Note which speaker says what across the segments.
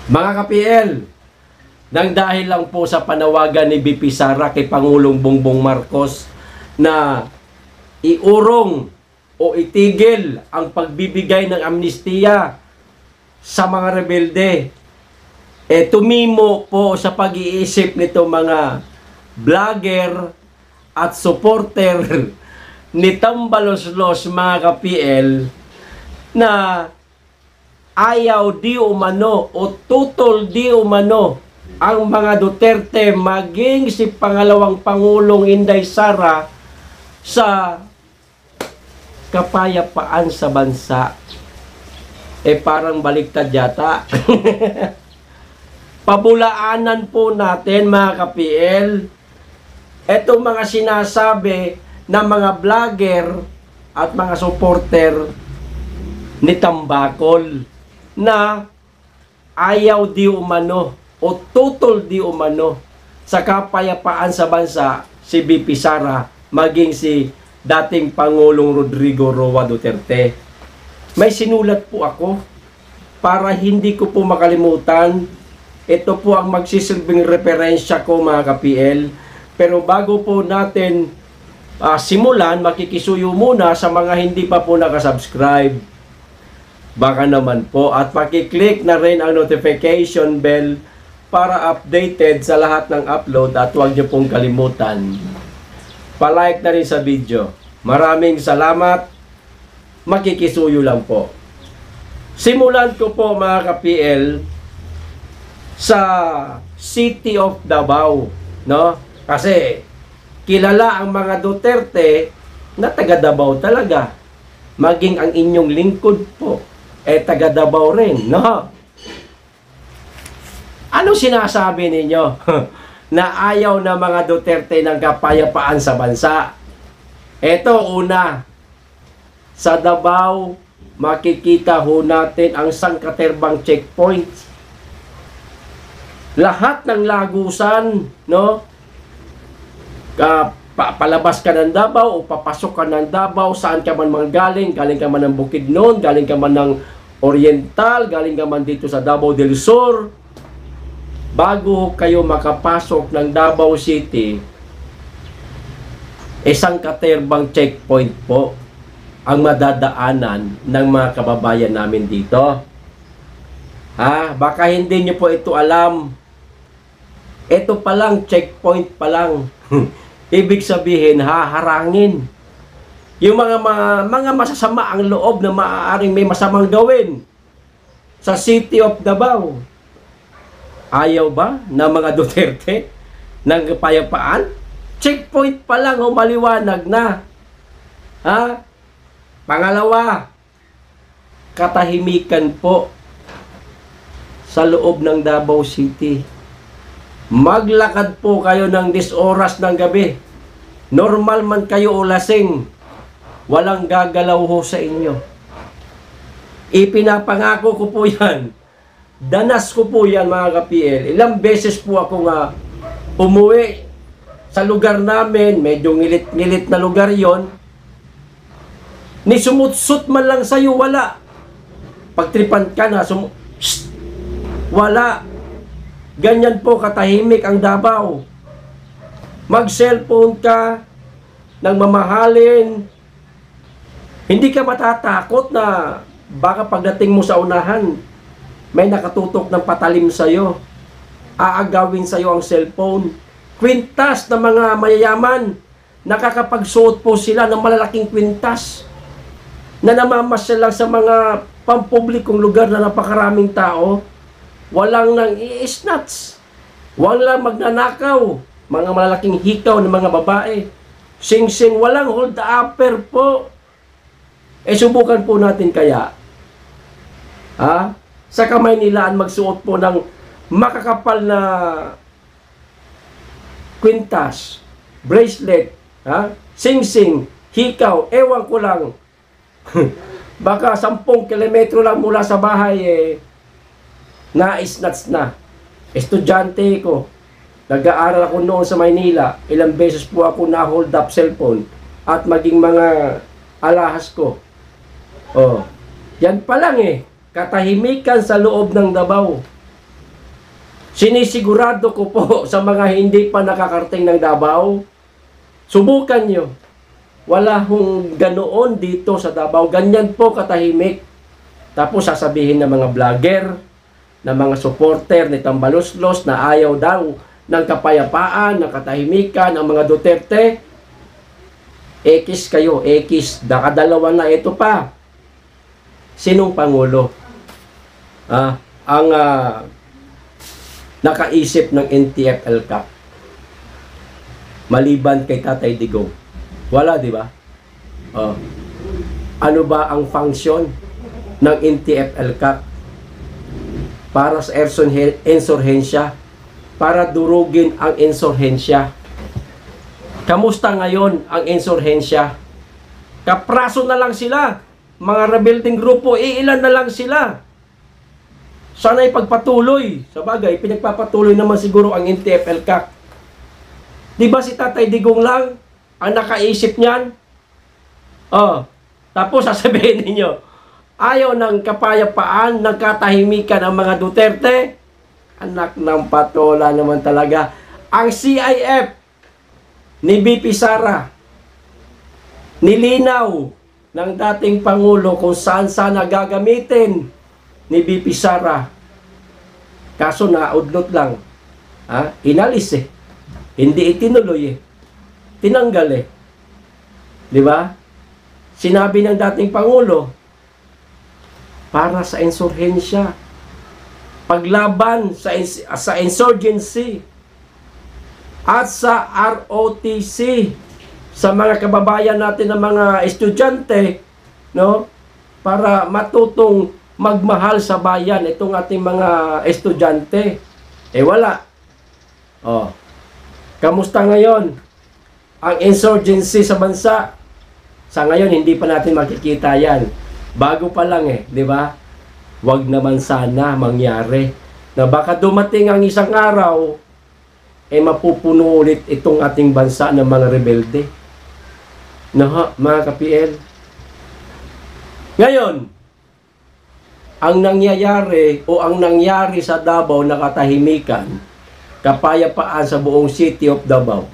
Speaker 1: Mga ka-PL, nang dahil lang po sa panawagan ni BP Sara kay Pangulong Bongbong Marcos na iurong o itigil ang pagbibigay ng amnestiya sa mga rebelde, tumimo po sa pag-iisip nito mga vlogger at supporter ni Tambaloslos, mga ka-PL, na ayaw di umano o tutol di umano ang mga Duterte maging si pangalawang Pangulong Inday Sara sa kapayapaan sa bansa. Parang baliktad yata. Pabulaanan po natin, mga ka-PL, etong mga sinasabi ng mga vlogger at mga supporter ni Tambakol na ayaw di umano o tutol di umano sa kapayapaan sa bansa si BP Sara maging si dating Pangulong Rodrigo Roa Duterte. May sinulat po ako para hindi ko po makalimutan. Ito po ang magsisilbing referensya ko, mga ka-PL. Pero bago po natin simulan, makikisuyo muna sa mga hindi pa po nakasubscribe. Baka naman po, at pakiclick na rin ang notification bell para updated sa lahat ng upload, at huwag niyo pong kalimutan palike na rin sa video. Maraming salamat. Makikisuyo lang po. Simulan ko po, mga ka-PL, sa City of Davao, no? Kasi kilala ang mga Duterte na taga Davao talaga. Maging ang inyong lingkod po taga Davao rin, no? Ano sinasabi ninyo? Na ayaw na mga Duterte ng kapayapaan sa bansa. Ito, una, sa Davao, makikita ho natin ang sangkaterbang checkpoint. Lahat ng lagusan, no? Palabas ka ng Davao o papasok ka ng Davao, saan ka man galing ka man ng Bukidnon, galing ka man ng Oriental, galing ka man dito sa Davao del Sur, bago kayo makapasok ng Davao City, isang katerbang checkpoint po ang madadaanan ng mga kababayan namin dito. Baka hindi nyo po ito alam. Ito pa lang, checkpoint pa lang. Ibig sabihin, haharangin yung mga masasama ang loob na maaaring may masamang gawin sa City of Davao. Ayaw ba na mga Duterte ng kapayapaan? Checkpoint pa lang, maliwanag na. Pangalawa, katahimikan po sa loob ng Davao City. Maglakad po kayo ng 10 oras ng gabi. Normal man kayo o lasing, walang gagalaw ho sa inyo. Ipinapangako ko po yan. Danas ko po yan, mga ka-PL. Ilang beses po ako nga umuwi sa lugar namin. Medyo ngilit-ngilit na lugar yon. Ni sumutsut man lang sa'yo, wala. Pagtripan ka na, wala. Ganyan po katahimik ang Davao. Mag-cellphone ka ng mamahalin. Hindi ka matatakot na baka pagdating mo sa unahan, may nakatutok ng patalim sa'yo. Aagawin sa'yo ang cellphone. Kwintas na mga mayayaman. Nakakapagsuot po sila ng malalaking kwintas na namamasyal lang sa mga pampublikong lugar na napakaraming tao. Walang nang i-snatch. Walang magnanakaw. Mga malalaking hikaw ng mga babae. Sing-sing, walang hold-upper po. Subukan po natin kaya. Sa kamay nilaan magsuot po ng makakapal na kwintas, bracelet, sing-sing, hikaw, ewan ko lang. Baka 10 kilometro lang mula sa bahay, na-snatch na. Estudyante ko, nag-aaral ako noon sa Maynila, ilang beses po ako na-hold up cellphone at maging mga alahas ko. Yan pa lang katahimikan sa loob ng Davao. Sinisigurado ko po sa mga hindi pa nakakarating ng Davao, subukan nyo. Wala hong ganoon dito sa Davao. Ganyan po katahimik. Tapos sasabihin ng mga vlogger, ng mga supporter ni Tambaloslos na ayaw daw ng kapayapaan, ng katahimikan, ang mga Duterte. Ekis kayo, ekis. Nakadalawa na ito pa. Sinong Pangulo? Ang nakaisip ng NTF-ELCAC maliban kay Tatay Digong? Wala, di ba? Ano ba ang function ng NTF-ELCAC? Para sa insurhensya, para durugin ang insurhensya. Kamusta ngayon ang insurhensya? Kapraso na lang sila. Mga rebuilding grupo, iilan na lang sila. Sana ipagpatuloy. Sa bagay, pinagpapatuloy naman siguro ang NTF-ELCAC. Di ba si Tatay Digong lang ang nakaisip niyan? Tapos sasabihin ninyo, ayaw ng kapayapaan, ng katahimikan ang mga Duterte. Anak ng patola naman talaga. Ang CIF ni BP Sara, nilinaw ng dating Pangulo kung saan gagamitin ni BP Sara. Kaso naudlot lang. Inalis Hindi itinuloy Tinanggal Di ba? Sinabi ng dating Pangulo, para sa insurhensya, paglaban sa insurgency, at sa ROTC, sa mga kababayan natin ng mga estudyante, no? Para matutong magmahal sa bayan itong ating mga estudyante. Wala. Kamusta ngayon ang insurgency sa bansa? Sa ngayon, hindi pa natin makikita yan. Bago pa lang di ba? Wag naman sana mangyari na baka dumating ang isang araw, mapupuno ulit itong ating bansa ng mga rebelde. Mga ka-PL. Ngayon, ang nangyayari o ang nangyari sa Davao na katahimikan, kapayapaan sa buong city of Davao,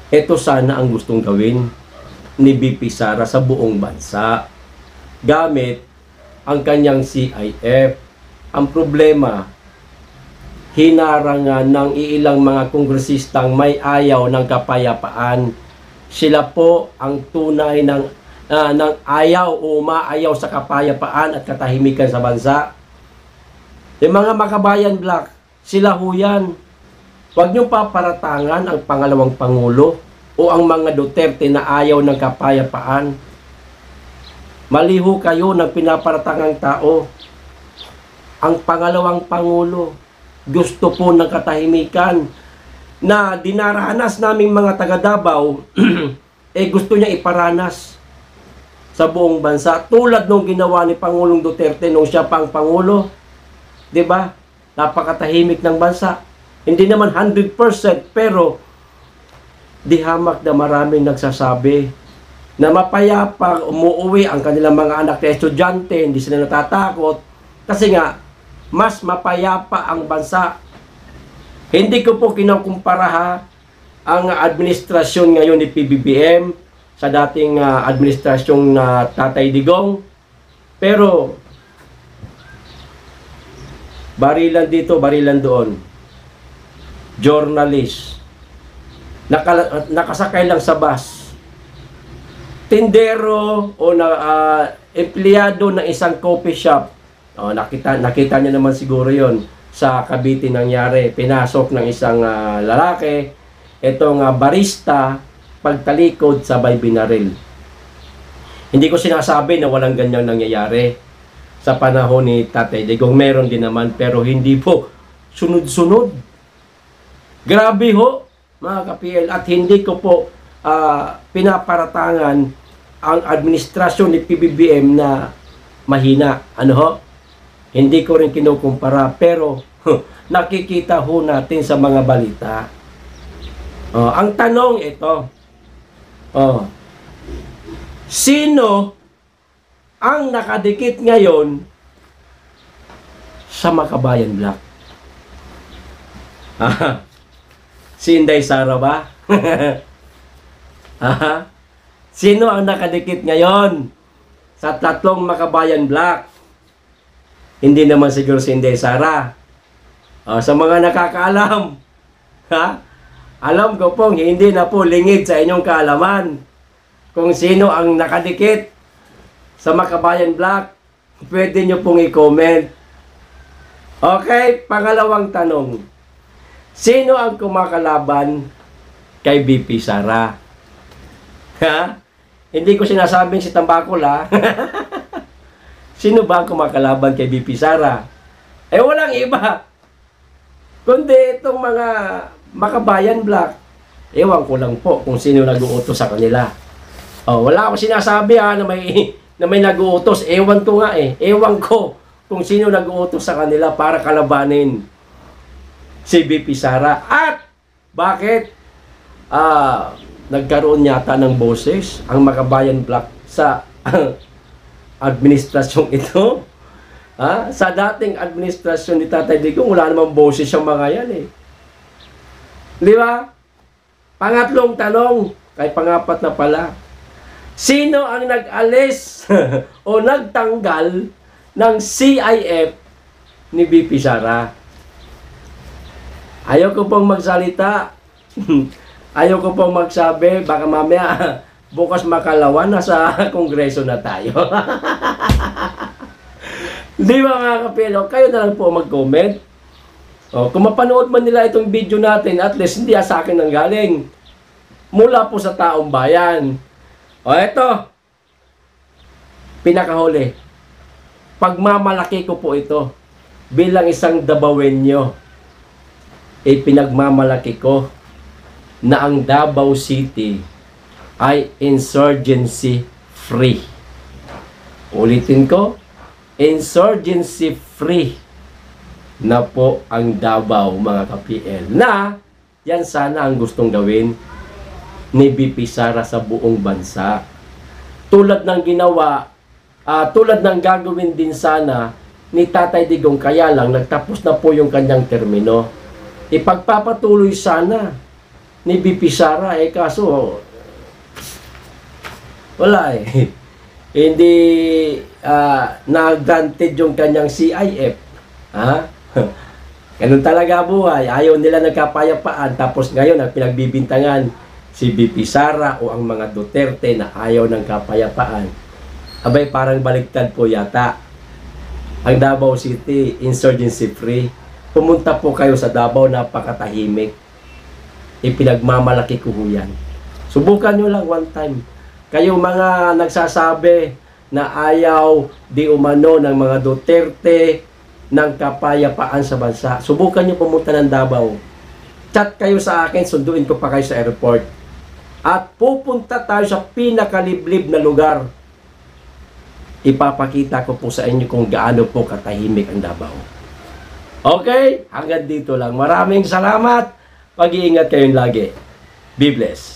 Speaker 1: ito sana ang gustong gawin ni BP Sara sa buong bansa gamit ang kanyang CIF. Ang problema, hinarangan ng iilang mga kongresistang may ayaw ng kapayapaan. Sila po ang tunay ng ayaw o umaayaw sa kapayapaan at katahimikan sa bansa. Yung mga Makabayan Black, sila ho yan. Huwag niyong paparatangan ang pangalawang Pangulo o ang mga Duterte na ayaw ng kapayapaan. Maliho kayo ng pinaparatangang tao. Ang pangalawang Pangulo gusto po ng katahimikan na dinaranas naming mga taga Davao gusto niya iparanas sa buong bansa tulad nung ginawa ni Pangulong Duterte nung siya pang Pangulo. 'Di ba? Napakatahimik ng bansa. Hindi naman 100% pero di hamak na maraming nagsasabi na mapayapa umuwi ang kanilang mga anak na estudyante, hindi sila natatakot kasi nga mas mapayapa ang bansa. Hindi ko po kinukumpara ang administrasyon ngayon ni PBBM sa dating administrasyong Tatay Digong, pero barilan dito, barilan doon. Journalist, nakasakay lang sa bus, tindero o empleyado ng isang coffee shop. Nakita niyo naman siguro yon sa Cavite nangyari. Pinasok ng isang lalaki itong barista, pagtalikod sabay binaril. Hindi ko sinasabi na walang ganyang nangyayari sa panahon ni Tatay Digong. Meron din naman pero hindi po sunod-sunod. Grabe ho, mga ka-PL, at hindi ko po pinaparatangan ang administrasyon ni PBBM na mahina. Hindi ko rin kinukumpara, pero nakikita ho natin sa mga balita. Ang tanong ito, sino ang nakadikit ngayon sa Makabayan Black? Ah, si Inday Sara ba? Ah, sino ang nakadikit ngayon sa tatlong Makabayan Black? Hindi naman siguro si Inday Sara. Sa mga nakakaalam, ha? Alam ko pong hindi na po lingid sa inyong kaalaman kung sino ang nakadikit sa Makabayan Black. Pwede nyo pong i-comment. Okay, pangalawang tanong. Sino ang kumakalaban kay BP Sara? Ha? Hindi ko sinasabing si Tambakol, ha? Sino ba ang kumakalaban kay BP Sara? Walang iba. Kundi itong mga Makabayan Black. Ewan ko lang po kung sino nag-uutos sa kanila. Wala akong sinasabi, ha, na may nag-uutos. Ewan ko nga eh. Ewan ko kung sino nag-uutos sa kanila para kalabanin si BP Sara. At bakit nagkaroon yata ng boses ang Makabayan Black sa administrasyong ito? Sa dating administrasyon ni Tatay Digong, wala namang boses yung mga yan eh. Di ba? Pangatlong tanong, kay pangapat na pala. Sino ang nag-alis o nagtanggal ng CIF ni BP Sara? Ayaw ko pong magsalita. Ayaw ko pong magsabi. Baka mamaya, bukas makalawan, nasa kongreso na tayo. Di ba mga kapilo? Kayo na lang po mag-comment. Kung mapanood man nila itong video natin, at least hindi sa akin nang galing. Mula po sa taong bayan. Eto. Pinakahuli. Pagmamalaki ko po ito. Bilang isang Dabawenyo. Pinagmamalaki ko na ang Davao City ay insurgency free. Ulitin ko, insurgency free na po ang Davao, mga ka-PL. Na yan sana ang gustong gawin ni BP Sara sa buong bansa. Tulad ng ginawa, tulad ng gagawin din sana ni Tatay Digong, kaya lang nagtapos na po yung kanyang termino. Ipagpapatuloy sana ni BP Sara, kaso wala eh. Hindi na-granted yung kanyang CIF. Ganun talaga buhay. Ayaw nila nagkapayapaan. Tapos ngayon, ang pinagbibintangan si BP Sara o ang mga Duterte na ayaw ng kapayapaan. Abay, parang baliktad po yata. Ang Davao City, insurgency free. Pumunta po kayo sa Davao, napakatahimik. Ipinagmamalaki ko yan. Subukan nyo lang one time. Kayo mga nagsasabi na ayaw di umano ng mga Duterte ng kapayapaan sa bansa. Subukan nyo pumunta ng Davao. Chat kayo sa akin, sunduin ko pa kayo sa airport. At pupunta tayo sa pinakaliblib na lugar. Ipapakita ko po sa inyo kung gaano po katahimik ang Davao. Okay? Hanggang dito lang. Maraming salamat. Pag-iingat kayong lagi. Be blessed.